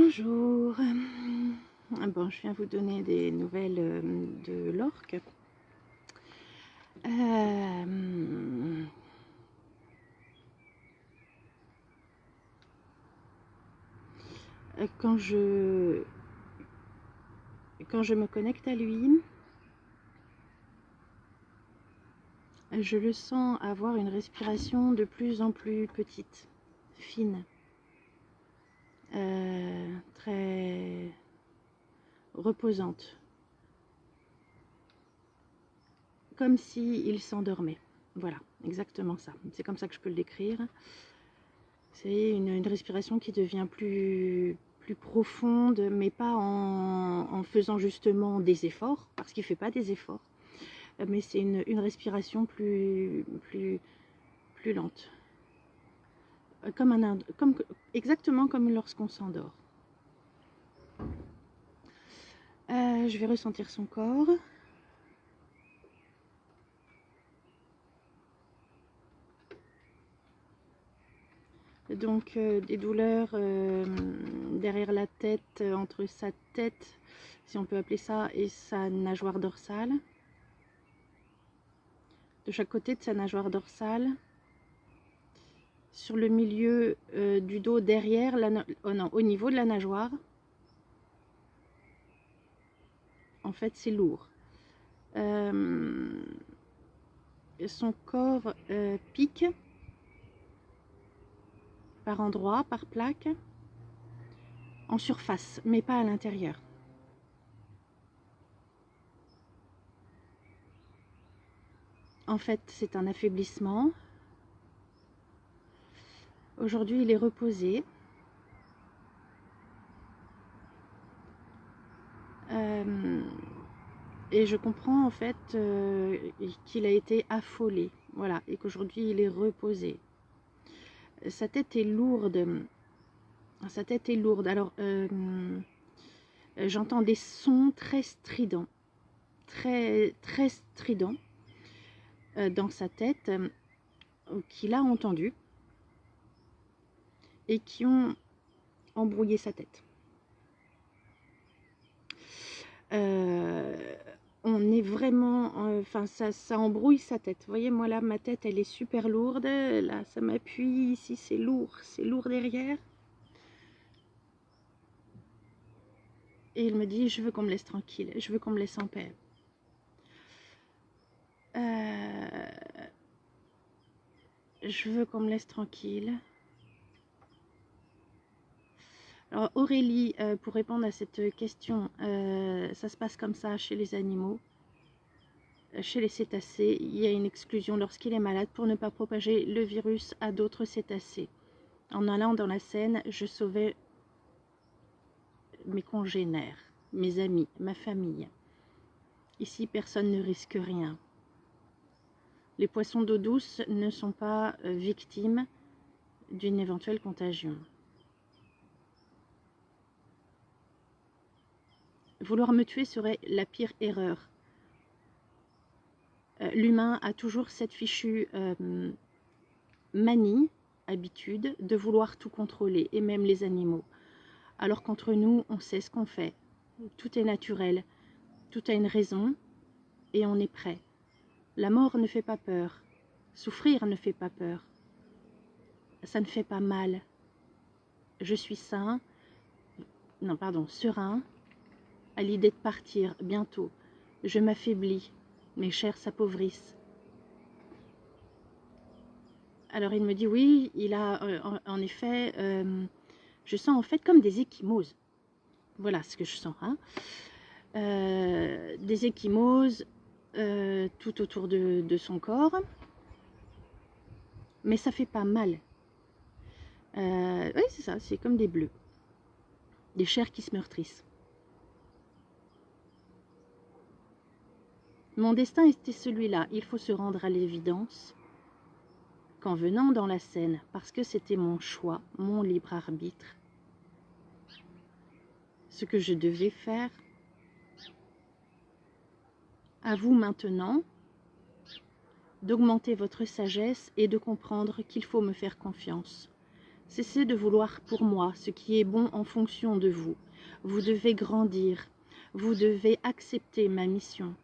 Bonjour. Bon, je viens vous donner des nouvelles de l'orque. Quand je me connecte à lui, je le sens avoir une respiration de plus en plus petite, fine, très reposante, comme s'il s'endormait. Voilà, exactement ça. C'est comme ça que je peux le décrire. C'est une respiration qui devient plus profonde, mais pas en faisant justement des efforts, parce qu'il ne fait pas des efforts, mais c'est une respiration plus lente. Exactement comme lorsqu'on s'endort. Je vais ressentir son corps. Donc des douleurs derrière la tête, entre sa tête, si on peut appeler ça, et sa nageoire dorsale. De chaque côté de sa nageoire dorsale. Sur le milieu du dos derrière, au niveau de la nageoire. En fait, c'est lourd. Son corps pique par endroits, par plaques, en surface, mais pas à l'intérieur. En fait, c'est un affaiblissement. Aujourd'hui, il est reposé. Et je comprends en fait qu'il a été affolé. Voilà, et qu'aujourd'hui, il est reposé. Sa tête est lourde. Sa tête est lourde. Alors, j'entends des sons très stridents. Très stridents dans sa tête qu'il a entendu et qui ont embrouillé sa tête. On est vraiment, enfin ça embrouille sa tête. Vous voyez, moi là, ma tête, elle est super lourde. Là, ça m'appuie. Ici, c'est lourd derrière. Et il me dit, je veux qu'on me laisse tranquille. Je veux qu'on me laisse en paix. Je veux qu'on me laisse tranquille. Alors Aurélie, pour répondre à cette question, ça se passe comme ça chez les animaux. Chez les cétacés, il y a une exclusion lorsqu'il est malade pour ne pas propager le virus à d'autres cétacés. En allant dans la Seine, je sauvais mes congénères, mes amis, ma famille. Ici, personne ne risque rien. Les poissons d'eau douce ne sont pas victimes d'une éventuelle contagion. Vouloir me tuer serait la pire erreur. L'humain a toujours cette fichue manie, habitude, de vouloir tout contrôler, et même les animaux. Alors qu'entre nous, on sait ce qu'on fait. Tout est naturel, tout a une raison, et on est prêt. La mort ne fait pas peur, souffrir ne fait pas peur, ça ne fait pas mal. Je suis serein à l'idée de partir bientôt. Je m'affaiblis, mes chairs s'appauvrissent. Alors il me dit oui, il a en effet, je sens en fait comme des ecchymoses. Voilà ce que je sens. Hein. Des ecchymoses tout autour de son corps. Mais ça fait pas mal. Oui, c'est ça, c'est comme des bleus. Des chairs qui se meurtrissent. Mon destin était celui-là. Il faut se rendre à l'évidence qu'en venant dans la Seine, parce que c'était mon choix, mon libre arbitre, ce que je devais faire, à vous maintenant d'augmenter votre sagesse et de comprendre qu'il faut me faire confiance. Cessez de vouloir pour moi ce qui est bon en fonction de vous. Vous devez grandir. Vous devez accepter ma mission.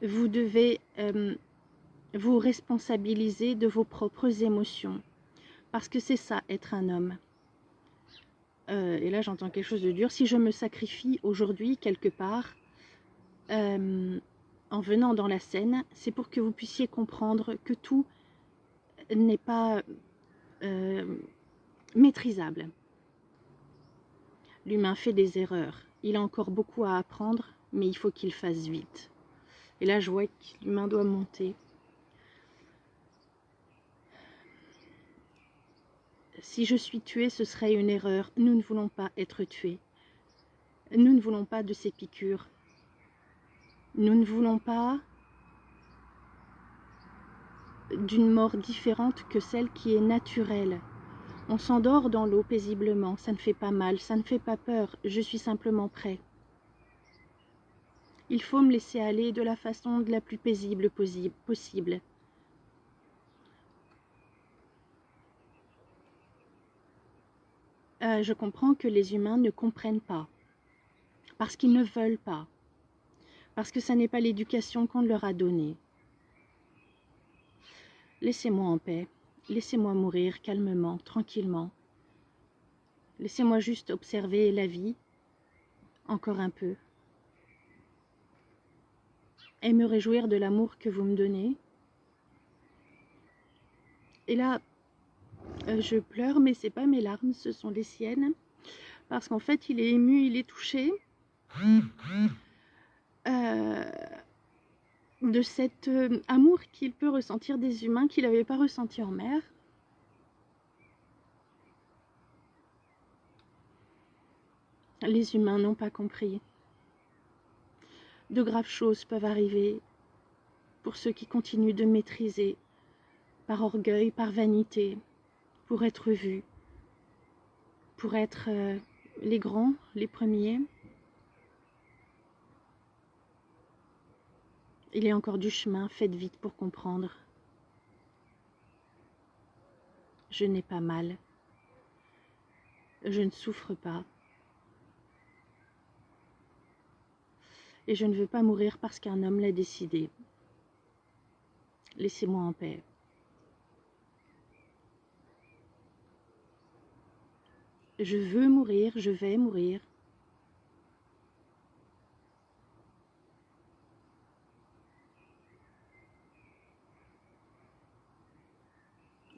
Vous devez vous responsabiliser de vos propres émotions. Parce que c'est ça, être un homme. Et là, j'entends quelque chose de dur. Si je me sacrifie aujourd'hui, quelque part, en venant dans la scène, c'est pour que vous puissiez comprendre que tout n'est pas maîtrisable. L'humain fait des erreurs. Il a encore beaucoup à apprendre, mais il faut qu'il fasse vite. Et là, je vois que l'humain doit monter. Si je suis tué, ce serait une erreur. Nous ne voulons pas être tués. Nous ne voulons pas de ces piqûres. Nous ne voulons pas d'une mort différente que celle qui est naturelle. On s'endort dans l'eau paisiblement, ça ne fait pas mal, ça ne fait pas peur, je suis simplement prêt. Il faut me laisser aller de la façon de la plus paisible possible. Je comprends que les humains ne comprennent pas, parce qu'ils ne veulent pas, parce que ça n'est pas l'éducation qu'on leur a donnée. Laissez-moi en paix, laissez-moi mourir calmement, tranquillement. Laissez-moi juste observer la vie, encore un peu, et me réjouir de l'amour que vous me donnez. Et là, je pleure, mais c'est pas mes larmes, ce sont les siennes, parce qu'en fait, il est ému, il est touché de cet amour qu'il peut ressentir des humains qu'il n'avait pas ressenti en mer. Les humains n'ont pas compris. De graves choses peuvent arriver pour ceux qui continuent de maîtriser, par orgueil, par vanité, pour être vus, pour être les grands, les premiers. Il y a encore du chemin, faites vite pour comprendre. Je n'ai pas mal. Je ne souffre pas. Et je ne veux pas mourir parce qu'un homme l'a décidé. Laissez-moi en paix. Je veux mourir, je vais mourir.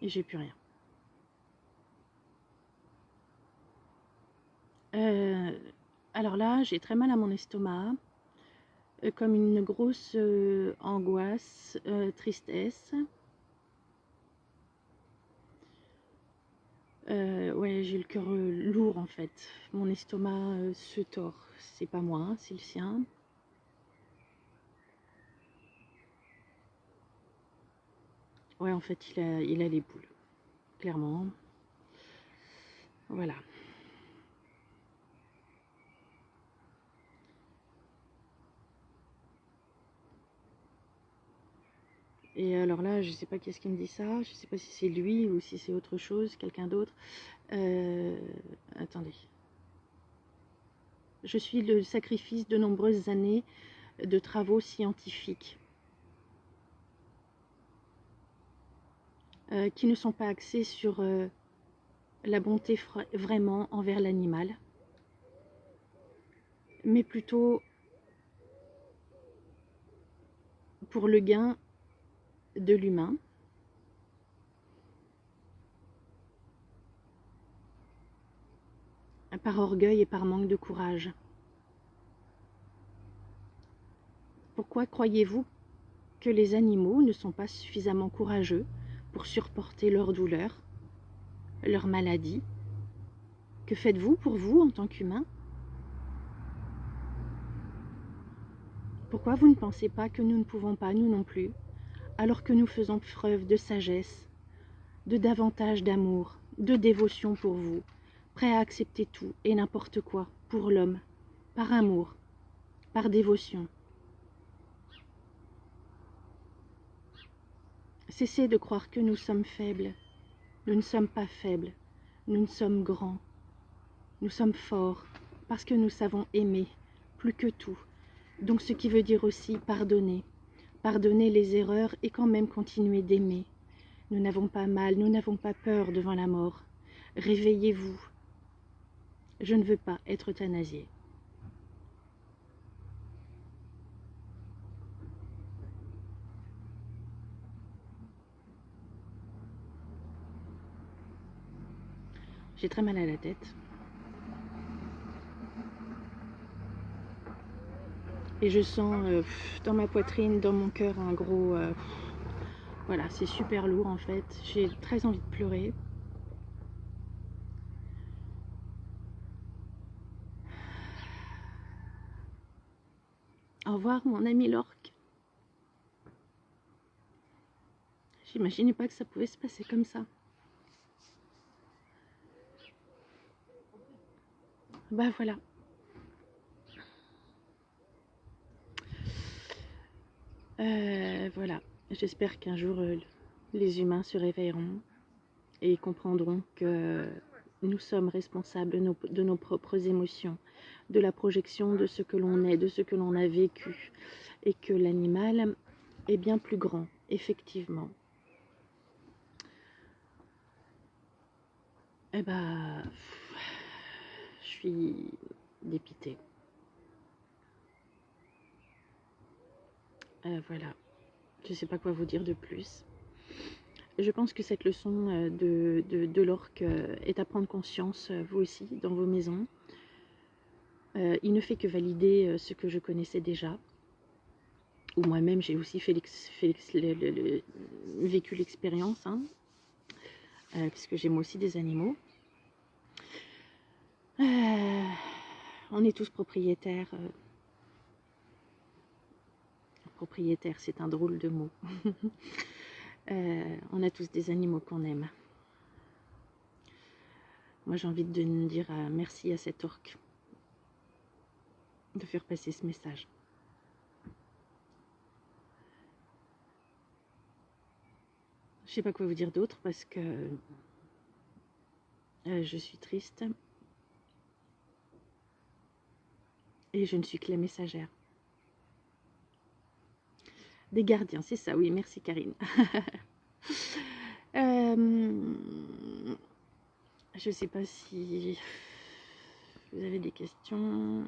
Et j'ai plus rien. Alors là, j'ai très mal à mon estomac, comme une grosse angoisse, tristesse. Ouais, j'ai le cœur lourd en fait. Mon estomac se tord. C'est pas moi, hein, c'est le sien. Ouais, en fait, il a les boules, clairement. Voilà. Et alors là, je sais pas qui est-ce qui me dit ça. Je sais pas si c'est lui ou si c'est autre chose, quelqu'un d'autre. Attendez. Je suis le sacrifice de nombreuses années de travaux scientifiques qui ne sont pas axés sur la bonté vraiment envers l'animal, mais plutôt pour le gain de l'humain. Par orgueil et par manque de courage. Pourquoi croyez-vous que les animaux ne sont pas suffisamment courageux pour supporter leur douleur, leur maladie? Que faites-vous pour vous en tant qu'humain? Pourquoi vous ne pensez pas que nous ne pouvons pas, nous non plus, alors que nous faisons preuve de sagesse, de davantage d'amour, de dévotion pour vous, prêts à accepter tout et n'importe quoi pour l'homme, par amour, par dévotion? Cessez de croire que nous sommes faibles. Nous ne sommes pas faibles, nous sommes grands, nous sommes forts, parce que nous savons aimer plus que tout. Donc ce qui veut dire aussi pardonner. Pardonner les erreurs et quand même continuer d'aimer. Nous n'avons pas mal, nous n'avons pas peur devant la mort. Réveillez-vous. Je ne veux pas être euthanasiée. J'ai très mal à la tête. Et je sens dans ma poitrine, dans mon cœur, un gros... voilà, c'est super lourd en fait. J'ai très envie de pleurer. Au revoir mon ami l'orque. J'imaginais pas que ça pouvait se passer comme ça. Bah voilà. Voilà. J'espère qu'un jour les humains se réveilleront et comprendront que nous sommes responsables de nos propres émotions, de la projection de ce que l'on est, de ce que l'on a vécu, et que l'animal est bien plus grand, effectivement. Eh ben, je suis dépitée. Voilà, je ne sais pas quoi vous dire de plus. Je pense que cette leçon de l'orque est à prendre conscience, vous aussi, dans vos maisons. Il ne fait que valider ce que je connaissais déjà. Ou moi-même, j'ai aussi vécu l'expérience, hein, puisque j'ai moi aussi des animaux. On est tous propriétaires. Propriétaire, c'est un drôle de mot. On a tous des animaux qu'on aime. Moi, j'ai envie de dire merci à cet orque de faire passer ce message. Je sais pas quoi vous dire d'autre parce que je suis triste et je ne suis que la messagère. Des gardiens, c'est ça, oui, merci Karine. Je sais pas si vous avez des questions.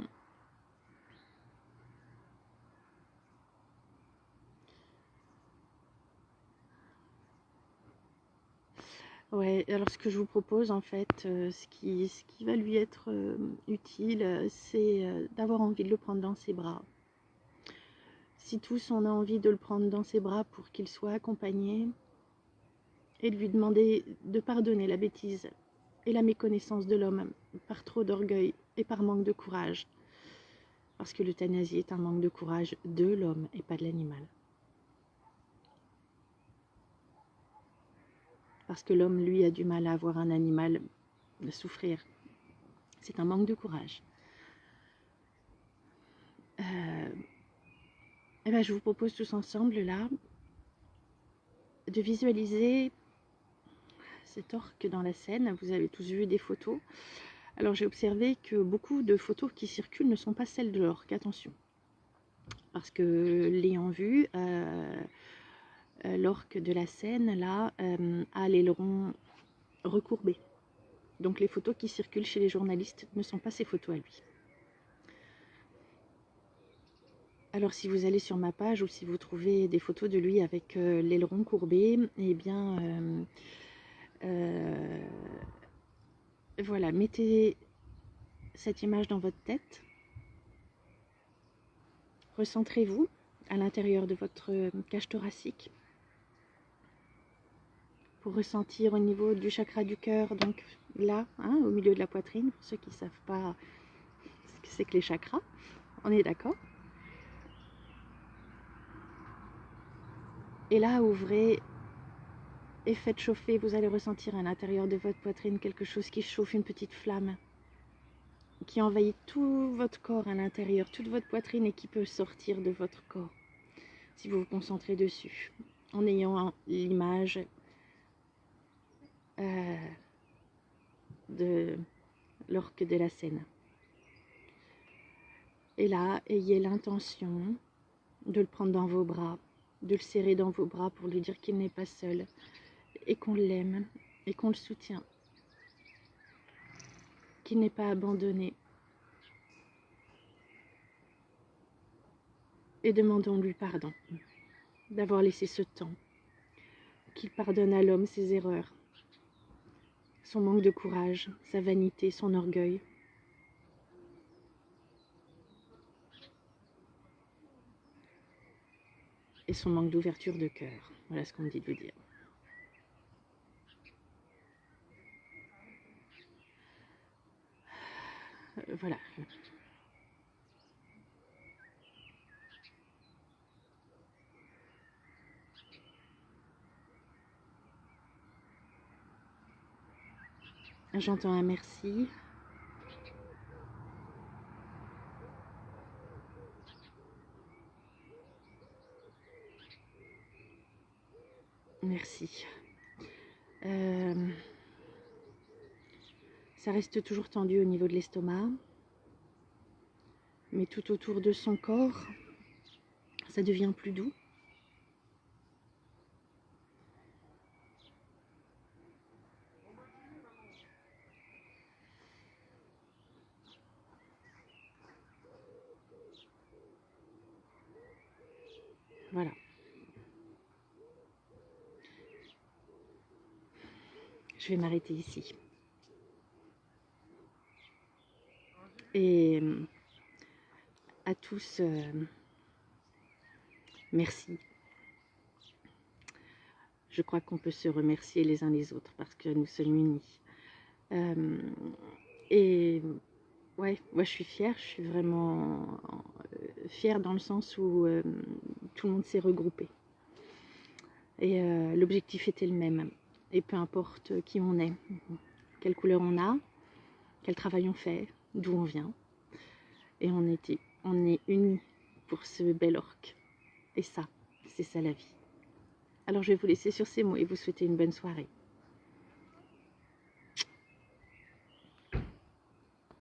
Ouais, alors ce que je vous propose en fait, ce qui va lui être utile, c'est d'avoir envie de le prendre dans ses bras. Si tous on a envie de le prendre dans ses bras pour qu'il soit accompagné et de lui demander de pardonner la bêtise et la méconnaissance de l'homme par trop d'orgueil et par manque de courage. Parce que l'euthanasie est un manque de courage de l'homme et pas de l'animal. Parce que l'homme, lui, a du mal à voir un animal souffrir. C'est un manque de courage. Et ben, je vous propose tous ensemble, là, de visualiser cet orque dans la Seine. Vous avez tous vu des photos. Alors, j'ai observé que beaucoup de photos qui circulent ne sont pas celles de l'orque. Attention. Parce que, l'ayant vu, l'orque de la Seine, là, a l'aileron recourbé. Donc les photos qui circulent chez les journalistes ne sont pas ces photos à lui. Alors si vous allez sur ma page ou si vous trouvez des photos de lui avec l'aileron courbé, eh bien voilà, mettez cette image dans votre tête. Recentrez-vous à l'intérieur de votre cage thoracique pour ressentir au niveau du chakra du cœur, donc là, hein, au milieu de la poitrine, pour ceux qui ne savent pas ce que c'est que les chakras, on est d'accord? Et là, ouvrez et faites chauffer, vous allez ressentir à l'intérieur de votre poitrine quelque chose qui chauffe, une petite flamme, qui envahit tout votre corps à l'intérieur, toute votre poitrine et qui peut sortir de votre corps, si vous vous concentrez dessus, en ayant l'image de l'orque de la Seine. Et là, ayez l'intention de le prendre dans vos bras, de le serrer dans vos bras pour lui dire qu'il n'est pas seul et qu'on l'aime et qu'on le soutient, qu'il n'est pas abandonné. Et demandons-lui pardon d'avoir laissé ce temps, qu'il pardonne à l'homme ses erreurs, son manque de courage, sa vanité, son orgueil. Et son manque d'ouverture de cœur. Voilà ce qu'on me dit de vous dire. Voilà. J'entends un merci. Merci. Ça reste toujours tendu au niveau de l'estomac. Mais tout autour de son corps, ça devient plus doux. Voilà. Je vais m'arrêter ici. Et à tous, merci. Je crois qu'on peut se remercier les uns les autres parce que nous sommes unis. Et ouais, moi je suis fière, je suis vraiment fière dans le sens où tout le monde s'est regroupé. Et l'objectif était le même. Et peu importe qui on est, quelle couleur on a, quel travail on fait, d'où on vient. Et on est unis pour ce bel orque. Et ça, c'est ça la vie. Alors je vais vous laisser sur ces mots et vous souhaiter une bonne soirée.